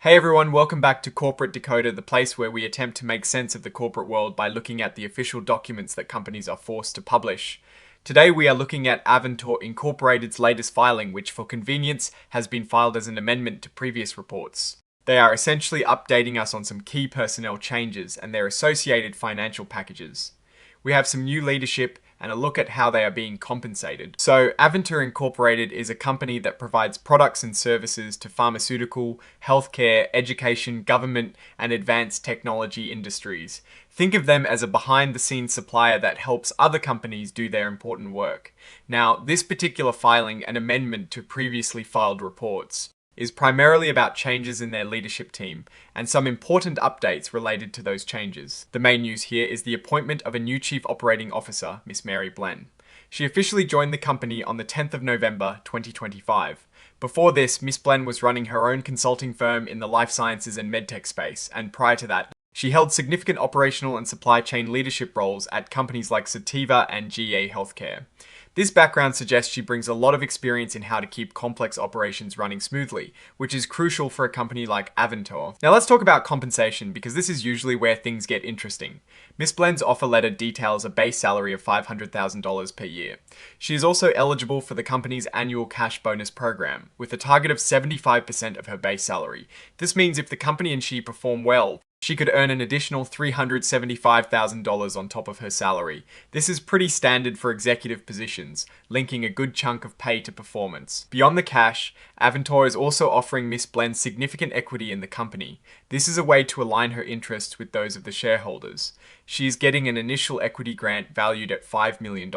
Hey everyone, welcome back to Corporate Decoder, the place where we attempt to make sense of the corporate world by looking at the official documents that companies are forced to publish. Today we are looking at Avantor Incorporated's latest filing, which for convenience has been filed as an amendment to previous reports. They are essentially updating us on some key personnel changes and their associated financial packages. We have some new leadership and a look at how they are being compensated. So, Avantor Incorporated is a company that provides products and services to pharmaceutical, healthcare, education, government, and advanced technology industries. Think of them as a behind-the-scenes supplier that helps other companies do their important work. Now, this particular filing, an amendment to previously filed reports, is primarily about changes in their leadership team and some important updates related to those changes. The main news here is the appointment of a new Chief Operating Officer, Miss Mary Blen. She officially joined the company on the 10th of November 2025. Before this, Miss Blen was running her own consulting firm in the life sciences and medtech space, and prior to that, she held significant operational and supply chain leadership roles at companies like Sativa and GA Healthcare. This background suggests she brings a lot of experience in how to keep complex operations running smoothly, which is crucial for a company like Avantor. Now let's talk about compensation, because this is usually where things get interesting. Miss Blen's offer letter details a base salary of $500,000 per year. She is also eligible for the company's annual cash bonus program, with a target of 75% of her base salary. This means if the company and she perform well, she could earn an additional $375,000 on top of her salary. This is pretty standard for executive positions, linking a good chunk of pay to performance. Beyond the cash, Avantor is also offering Miss Blen significant equity in the company. This is a way to align her interests with those of the shareholders. She is getting an initial equity grant valued at $5 million.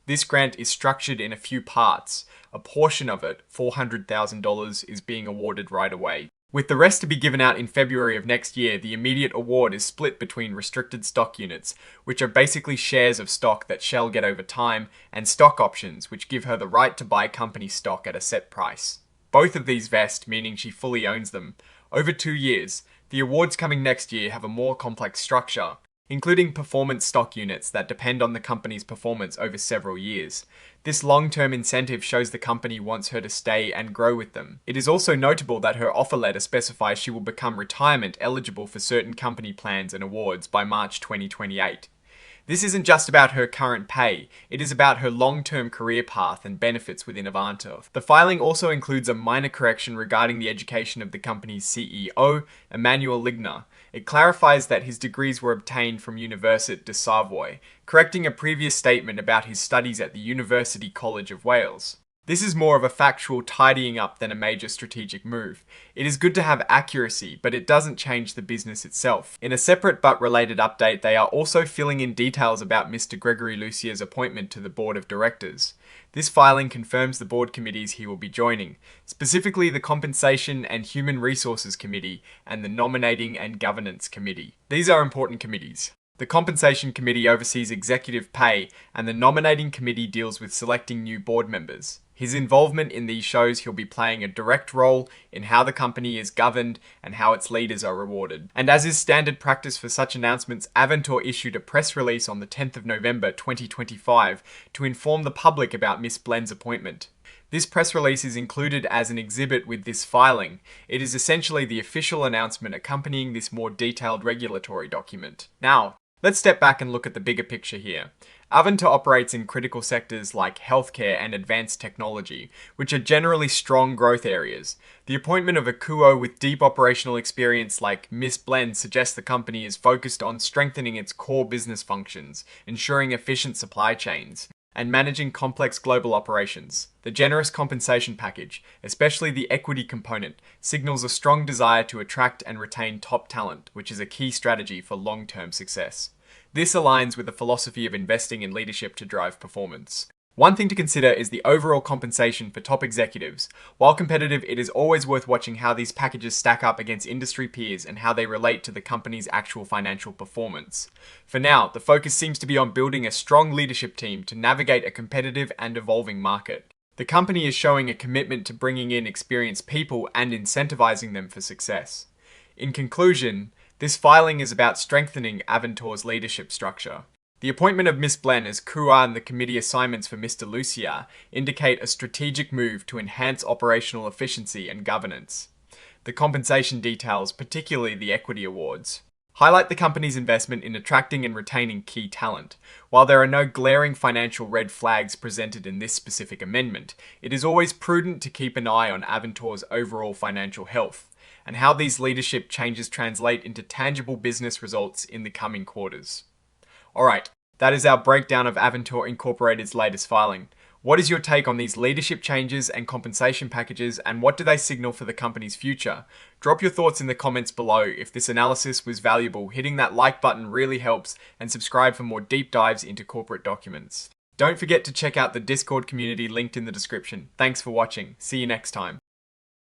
This grant is structured in a few parts. A portion of it, $400,000, is being awarded right away. With the rest to be given out in February of next year, the immediate award is split between restricted stock units, which are basically shares of stock that shall get over time, and stock options, which give her the right to buy company stock at a set price. Both of these vest, meaning she fully owns them, over 2 years. The awards coming next year have a more complex structure, including performance stock units that depend on the company's performance over several years. This long-term incentive shows the company wants her to stay and grow with them. It is also notable that her offer letter specifies she will become retirement eligible for certain company plans and awards by March 2028. This isn't just about her current pay, it is about her long-term career path and benefits within Avantor. The filing also includes a minor correction regarding the education of the company's CEO, Emmanuel Ligner. It clarifies that his degrees were obtained from Université de Savoie, correcting a previous statement about his studies at the University College of Wales. This is more of a factual tidying up than a major strategic move. It is good to have accuracy, but it doesn't change the business itself. In a separate but related update, they are also filling in details about Mr. Gregory Lucier's appointment to the board of directors. This filing confirms the board committees he will be joining, specifically the Compensation and Human Resources Committee and the Nominating and Governance Committee. These are important committees. The Compensation Committee oversees executive pay, and the Nominating Committee deals with selecting new board members. His involvement in these shows he'll be playing a direct role in how the company is governed and how its leaders are rewarded. And as is standard practice for such announcements, Avantor issued a press release on the 10th of November 2025 to inform the public about Miss Blen's appointment. This press release is included as an exhibit with this filing. It is essentially the official announcement accompanying this more detailed regulatory document. Now, let's step back and look at the bigger picture here. Avantor operates in critical sectors like healthcare and advanced technology, which are generally strong growth areas. The appointment of a COO with deep operational experience like Miss Blen suggests the company is focused on strengthening its core business functions, ensuring efficient supply chains, and managing complex global operations. The generous compensation package, especially the equity component, signals a strong desire to attract and retain top talent, which is a key strategy for long-term success. This aligns with the philosophy of investing in leadership to drive performance. One thing to consider is the overall compensation for top executives. While competitive, it is always worth watching how these packages stack up against industry peers and how they relate to the company's actual financial performance. For now, the focus seems to be on building a strong leadership team to navigate a competitive and evolving market. The company is showing a commitment to bringing in experienced people and incentivizing them for success. In conclusion, this filing is about strengthening Avantor's leadership structure. The appointment of Miss Blen as COO and the committee assignments for Mr. Lucier indicate a strategic move to enhance operational efficiency and governance. the compensation details, particularly the equity awards. Highlight the company's investment in attracting and retaining key talent. While there are no glaring financial red flags presented in this specific amendment, it is always prudent to keep an eye on Avantor's overall financial health and how these leadership changes translate into tangible business results in the coming quarters. Alright, that is our breakdown of Avantor Incorporated's latest filing. What is your take on these leadership changes and compensation packages, and what do they signal for the company's future? Drop your thoughts in the comments below. If this analysis was valuable, hitting that like button really helps, and subscribe for more deep dives into corporate documents. Don't forget to check out the Discord community linked in the description. Thanks for watching. See you next time.